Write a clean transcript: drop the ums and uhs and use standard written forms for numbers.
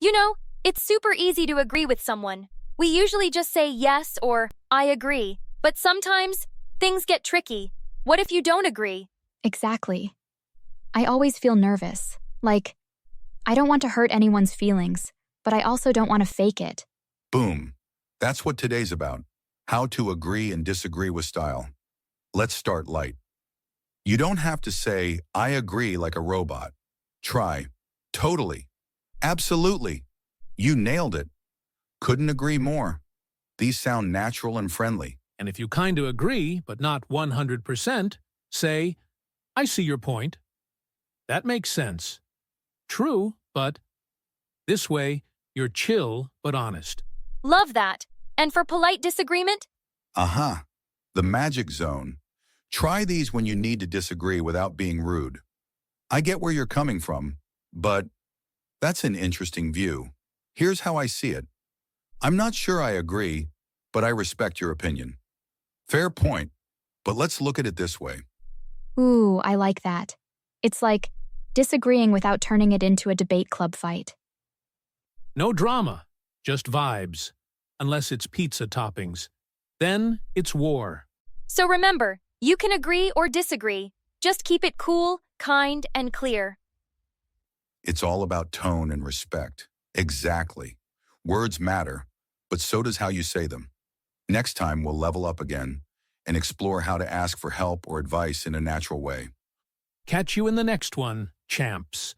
You know, it's super easy to agree with someone. We usually just say yes or I agree. But sometimes things get tricky. What if you don't agree? Exactly. I always feel nervous. Like, I don't want to hurt anyone's feelings, but I also don't want to fake it. Boom. That's what today's about. How to agree and disagree with style. Let's start light. You don't have to say, I agree like a robot. Try, totally, absolutely. You nailed it. Couldn't agree more. These sound natural and friendly. And if you kind of agree, but not 100%, say, I see your point. That makes sense. True, but this way, you're chill but honest. Love that. And for polite disagreement? Aha, the magic zone. Try these when you need to disagree without being rude. I get where you're coming from, but that's an interesting view. Here's how I see it. I'm not sure I agree, but I respect your opinion. Fair point, but let's look at it this way. Ooh, I like that. It's like disagreeing without turning it into a debate club fight. No drama, just vibes. Unless it's pizza toppings. Then it's war. So remember, you can agree or disagree. Just keep it cool, kind, and clear. It's all about tone and respect. Exactly. Words matter, but so does how you say them. Next time, we'll level up again and explore how to ask for help or advice in a natural way. Catch you in the next one, champs.